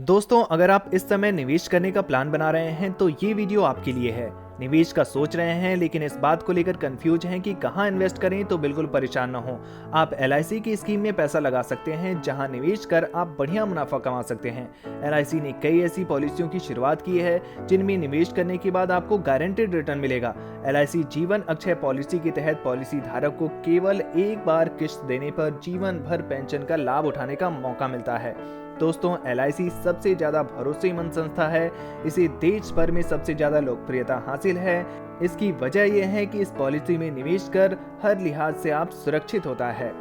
दोस्तों, अगर आप इस समय निवेश करने का प्लान बना रहे हैं तो ये वीडियो आपके लिए है। निवेश का सोच रहे हैं लेकिन इस बात को लेकर कंफ्यूज हैं कि कहां इन्वेस्ट करें, तो बिल्कुल परेशान ना हो। आप LIC की स्कीम में पैसा लगा सकते हैं जहां निवेश कर आप बढ़िया मुनाफा कमा सकते हैं। LIC ने कई ऐसी पॉलिसियों की शुरुआत की है जिनमें निवेश करने के बाद आपको गारंटेड रिटर्न मिलेगा। LIC जीवन अक्षय पॉलिसी के तहत पॉलिसी धारक को केवल एक बार किश्त देने पर जीवन भर पेंशन का लाभ उठाने का मौका मिलता है। दोस्तों, LIC सबसे ज्यादा भरोसेमंद संस्था है। इसे देश भर में सबसे ज्यादा लोकप्रियता हासिल है। इसकी वजह यह है कि इस पॉलिसी में निवेश कर हर लिहाज से आप सुरक्षित होता है।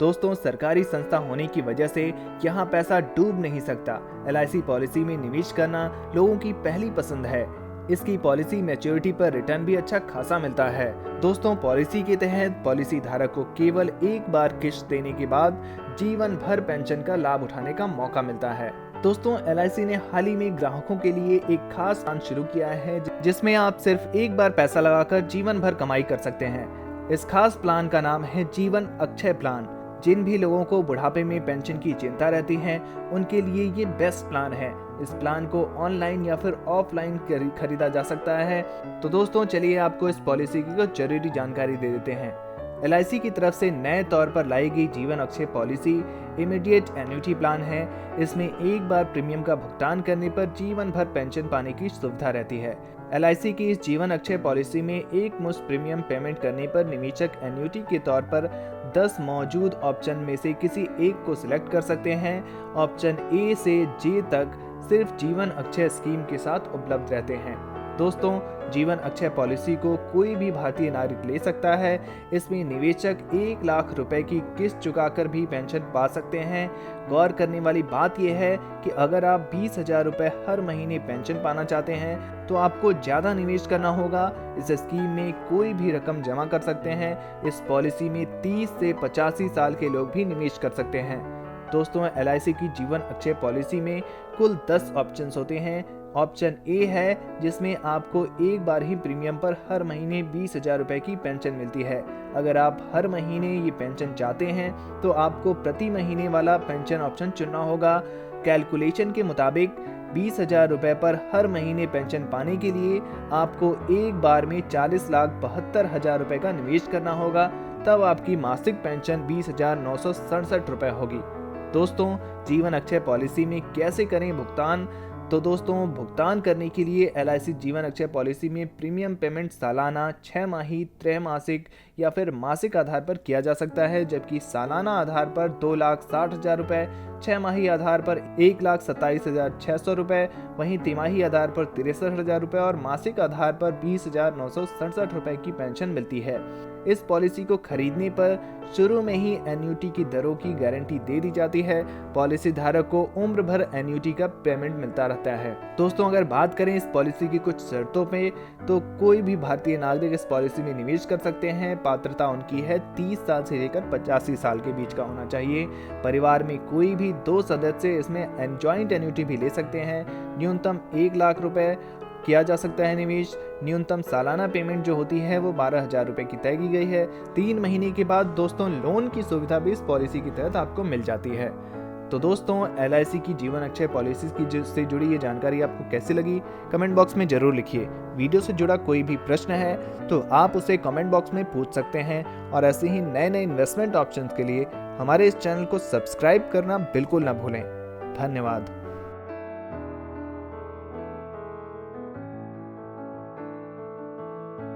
दोस्तों, सरकारी संस्था होने की वजह से यहाँ पैसा डूब नहीं सकता। LIC पॉलिसी में निवेश करना लोगों की पहली पसंद है। इसकी पॉलिसी मैच्योरिटी पर रिटर्न भी अच्छा खासा मिलता है। दोस्तों, पॉलिसी के तहत पॉलिसी धारक को केवल एक बार किश्त देने के बाद जीवन भर पेंशन का लाभ उठाने का मौका मिलता है। दोस्तों, LIC ने हाल ही में ग्राहकों के लिए एक खास प्लान शुरू किया है जिसमें आप सिर्फ एक बार पैसा लगाकर जीवन भर कमाई कर सकते हैं। इस खास प्लान का नाम है जीवन अक्षय प्लान। जिन भी लोगों को बुढ़ापे में पेंशन की चिंता रहती है उनके लिए ये बेस्ट प्लान है। इस प्लान को ऑनलाइन या फिर ऑफलाइन खरीदा जा सकता है। तो दोस्तों, चलिए आपको इस पॉलिसी की कुछ जरूरी जानकारी दे देते हैं। LIC की तरफ से नए तौर पर लाई गई जीवन Akshay policy immediate annuity plan है। इसमें एक बार प्रीमियम का भुगतान करने पर जीवन भर पेंशन पाने की सुविधा रहती है। LIC की इस जीवन अक्षय पॉलिसी में एक मुश्त प्रीमियम पेमेंट करने पर निवेशक एन्युटी के तौर पर 10 मौजूद ऑप्शन में से किसी एक को सिलेक्ट कर सकते हैं। ऑप्शन A से J तक सिर्फ जीवन अक्षय स्कीम के साथ उपलब्ध रहते हैं। दोस्तों, जीवन अक्षय पॉलिसी को कोई भी भारतीय नागरिक ले सकता है। इसमें निवेशक 1 लाख रुपए की किस्त चुकाकर भी पेंशन पा सकते हैं। गौर करने वाली बात यह है कि अगर आप 20,000 रुपए हर महीने पेंशन पाना चाहते हैं तो आपको ज्यादा निवेश करना होगा। इस स्कीम में कोई भी रकम जमा कर सकते हैं। इस पॉलिसी में 30 से 85 साल के लोग भी निवेश कर सकते हैं। दोस्तों, LIC की जीवन अक्षय पॉलिसी में कुल 10 ऑप्शंस होते हैं। ऑप्शन A है जिसमें आपको एक बार ही प्रीमियम पर हर महीने 20,000 रुपए की पेंशन मिलती है। अगर आप हर महीने ये पेंशन चाहते हैं तो आपको प्रति महीने वाला पेंशन ऑप्शन चुनना होगा। कैलकुलेशन के मुताबिक 20,000 रुपए पर हर महीने पेंशन पाने के लिए आपको एक बार में 40,72,000 रुपए का निवेश करना होगा। तब आपकी मासिक पेंशन 20,967 रुपए होगी। दोस्तों, जीवन अक्षय पॉलिसी में कैसे करें भुगतान? तो दोस्तों, भुगतान करने के लिए LIC जीवन अक्षय पॉलिसी में प्रीमियम पेमेंट सालाना, 6 माही, त्रैमासिक या फिर मासिक आधार पर किया जा सकता है। जबकि सालाना आधार पर 2,60,000 रुपए, 6 माही आधार पर 1,27,600 रुपए, वहीं तिमाही आधार पर 63,000 रुपए और मासिक आधार पर 20,967 रुपए की पेंशन मिलती है। इस पॉलिसी को खरीदने पर शुरू में ही एन्युटी की दरों की गारंटी दे दी जाती है। पॉलिसी धारक को उम्र भर एन्युटी का पेमेंट मिलता रहता है। दोस्तों, अगर बात करें इस पॉलिसी की कुछ शर्तों पे, तो कोई भी भारतीय नागरिक इस पॉलिसी में निवेश कर सकते हैं। पात्रता उनकी है 30 साल से लेकर 85 साल के बीच का होना चाहिए। परिवार में कोई भी 2 सदस्य इसमें जॉइंट एन्युटी भी ले सकते हैं। न्यूनतम 1 लाख रुपए किया जा सकता है निवेश। न्यूनतम सालाना पेमेंट जो होती है वो 12,000 रुपए की तय की गई है। 3 महीने के बाद दोस्तों लोन की सुविधा भी इस पॉलिसी के तहत आपको मिल जाती है। तो दोस्तों, LIC की जीवन अक्षय पॉलिसी की से जुड़ी ये जानकारी आपको कैसी लगी, कमेंट बॉक्स में जरूर लिखिए। वीडियो से जुड़ा कोई भी प्रश्न है तो आप उसे कमेंट बॉक्स में पूछ सकते हैं। और ऐसे ही नए नए इन्वेस्टमेंट ऑप्शंस के लिए हमारे इस चैनल को सब्सक्राइब करना बिल्कुल ना भूलें। धन्यवाद।